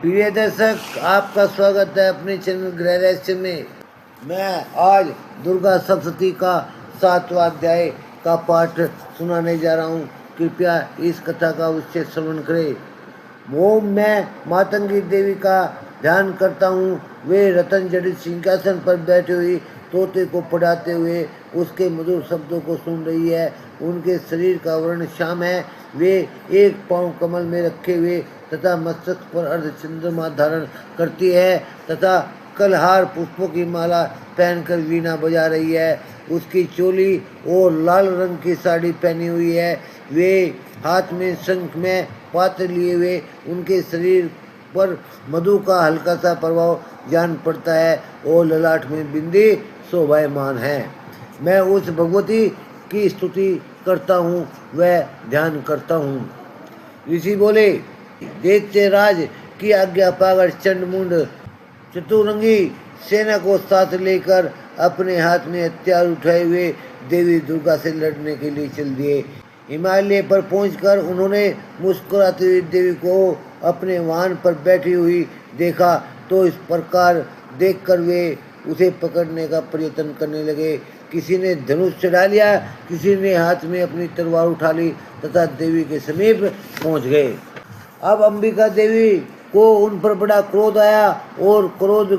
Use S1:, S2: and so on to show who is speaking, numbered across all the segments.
S1: प्रिय दर्शक, आपका स्वागत है अपने चैनल गृह रहस्य में। मैं आज दुर्गा सप्तशती का 7वां अध्याय का पाठ सुनाने जा रहा हूँ। कृपया इस कथा का उचित श्रवण करें। ओम मैं मातंगी देवी का ध्यान करता हूँ। वे रतन जड़ित सिंहासन पर बैठी हुई तोते को पढ़ाते हुए उसके मधुर शब्दों को सुन रही है। उनके शरीर का वर्ण श्याम है। वे एक पाँव कमल में रखे हुए तथा मस्तक पर अर्ध चंद्रमा धारण करती है तथा कलहार पुष्पों की माला पहनकर वीणा बजा रही है। उसकी चोली और लाल रंग की साड़ी पहनी हुई है। वे हाथ में शंख में पात्र लिए हुए, उनके शरीर पर मधु का हल्का सा प्रभाव जान पड़ता है और ललाट में बिंदी शोभायमान है। मैं उस भगवती की स्तुति करता हूँ, वह ध्यान करता हूँ। ऋषि बोले, दैत्यराज की आज्ञा पाकर चंडमुंड चतुरंगी सेना को साथ लेकर अपने हाथ में हथियार उठाए हुए देवी दुर्गा से लड़ने के लिए चल दिए। हिमालय पर पहुंचकर उन्होंने मुस्कुराती हुई देवी को अपने वाहन पर बैठी हुई देखा, तो इस प्रकार देखकर वे उसे पकड़ने का प्रयत्न करने लगे। किसी ने धनुष चढ़ा लिया, किसी ने हाथ में अपनी तलवार उठा ली तथा देवी के समीप पहुंच गए। अब अंबिका देवी को उन पर बड़ा क्रोध आया और क्रोध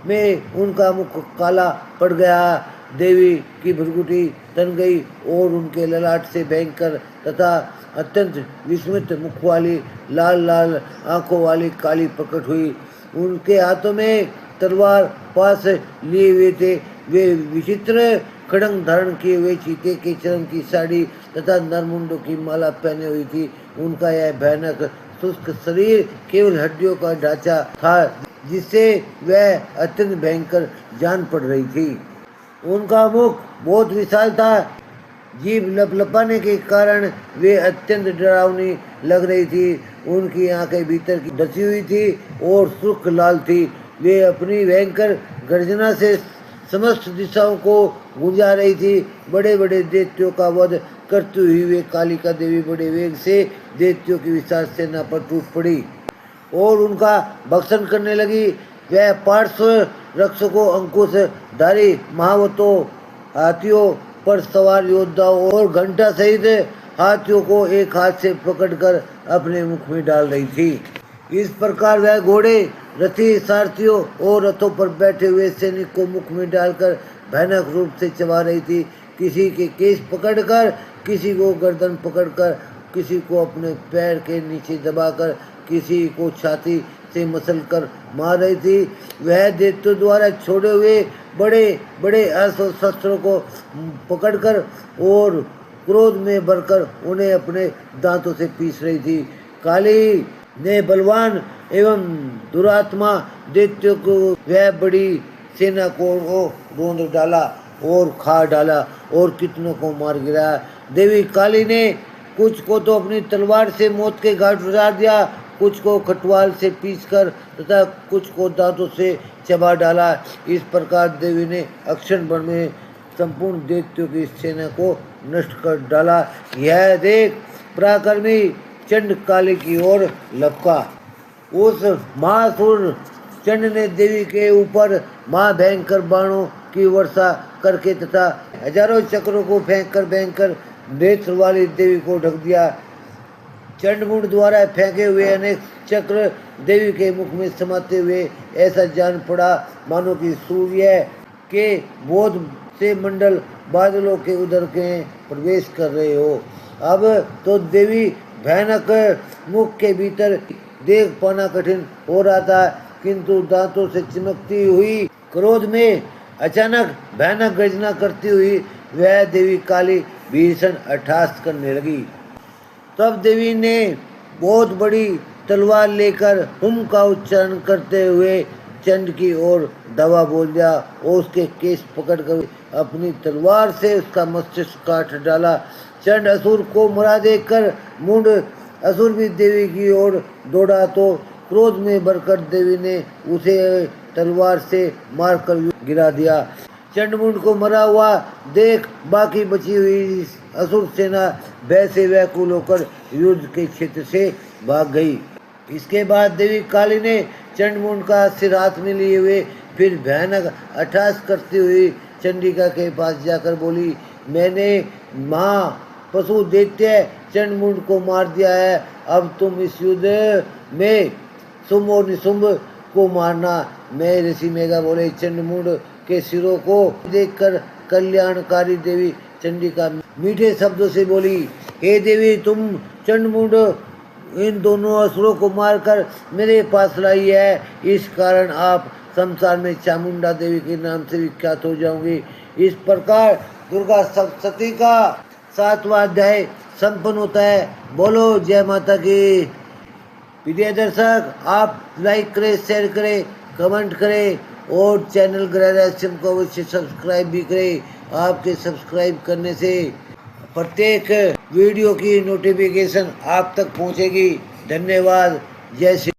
S1: में उनका मुख काला पड़ गया। देवी की भ्रुकुटी तन गई और उनके ललाट से भयंकर तथा अत्यंत विस्मित मुख वाली लाल लाल आंखों वाली काली प्रकट हुई। उनके हाथों में तलवार पास लिए हुए थे। वे विचित्र खड़ंग धारण किए हुए चीते के चरण की साड़ी तथा नरमुंडों की माला पहने हुई थी। उनका यह भयानक शुष्क शरीर केवल हड्डियों का ढांचा था, जिससे वह अत्यंत भयंकर जान पड़ रही थी। उनका मुख बहुत विशाल था। जीभ लपलपाने के कारण वे अत्यंत डरावनी लग रही थी। उनकी आंखें भीतर की धसी हुई थी और सुर्ख लाल थी। वे अपनी भयंकर गर्जना से समस्त दिशाओं को गुंजा रही थी। बड़े बड़े दैत्यों का वध करती हुई वे कालिका देवी बड़े वेग से दैत्यों की विशाल सेना पर टूट पड़ी और उनका भक्षण करने लगी। वह पार्श्व रक्षकों, अंकुशधारी महावतों, हाथियों पर सवार योद्धाओं और घंटा सहित हाथियों को एक हाथ से पकड़कर अपने मुख में डाल रही थी। इस प्रकार वह घोड़े, रथी, सारथियों और रथों पर बैठे हुए सैनिक को मुख में डालकर भयानक रूप से चबा रही थी। किसी के केस पकड़कर, किसी को गर्दन पकड़कर, किसी को अपने पैर के नीचे दबाकर, किसी को छाती से मसलकर मार रही थी। वह दैत्यों द्वारा छोड़े हुए बड़े बड़े अस्त्र शस्त्रों को पकड़कर और क्रोध में भरकर उन्हें अपने दांतों से पीस रही थी। काली ने बलवान एवं दुरात्मा दैत्यों को वह बड़ी सेना को रोंद डाला और खा डाला और कितनों को मार गिराया। देवी काली ने कुछ को तो अपनी तलवार से मौत के घाट उतार दिया, कुछ को खटवाल से पीसकर तथा कुछ को दांतों से चबा डाला। इस प्रकार देवी ने अक्षण भर में संपूर्ण दैत्यों की सेना को नष्ट कर डाला। यह देख पराक्रमी चंड काली की ओर लपका। उस महासुर चंड ने देवी के ऊपर महाभयंकर बाणों की वर्षा करके तथा हजारों चक्रों को फेंककर भयंकर नेत्र वाली देवी को ढक दिया। चंडमुंड द्वारा फेंके हुए अनेक चक्र देवी के मुख में समाते हुए ऐसा जान पड़ा मानो कि सूर्य के बोध से मंडल बादलों के उधर के प्रवेश कर रहे हो। अब तो देवी भयानक मुख के भीतर देख पाना कठिन हो रहा था, किंतु दांतों से चमकती हुई क्रोध में अचानक भयानक गर्जना करती हुई वह देवी काली भीषण अट्टहास करने लगी। तब देवी ने बहुत बड़ी तलवार लेकर हुम का उच्चारण करते हुए चंड की ओर दवा बोल दिया और उसके केस पकड़कर अपनी तलवार से उसका मस्तिष्क काट डाला। चंड असुर को मरा देखकर मुंड असुर भी देवी की ओर दौड़ा, तो क्रोध में भरकर देवी ने उसे तलवार से मारकर गिरा दिया। चंडमुंड को मरा हुआ देख बाकी बची हुई असुर सेना भय से व्याकुल होकर युद्ध के क्षेत्र से भाग गई। इसके बाद देवी काली ने चंडमुंड का सिर हाथ में लिए हुए फिर भयानक अट्टहास करती हुई चंडिका के पास जाकर बोली, मैंने माँ पशु दैत्य चंडमुंड को मार दिया है, अब तुम इस युद्ध में शुंभ और निशुंभ को मारना। मैं ऋषि मेघा बोले, चंडमुंड के सिरों को देखकर कल्याणकारी देवी चंडिका मीठे शब्दों से बोली, हे देवी, तुम चंडमुंड इन दोनों असुरों को मारकर मेरे पास लाई है, इस कारण आप संसार में चामुंडा देवी के नाम से विख्यात हो जाओगे। इस प्रकार दुर्गा सप्तशती का 7वां अध्याय संपन्न होता है। बोलो जय माता की। प्रिय दर्शक, आप लाइक करें, शेयर करें, कमेंट करें और चैनल गृह रहस्यम को अवश्य सब्सक्राइब भी करें। आपके सब्सक्राइब करने से प्रत्येक वीडियो की नोटिफिकेशन आप तक पहुंचेगी। धन्यवाद। जय श्री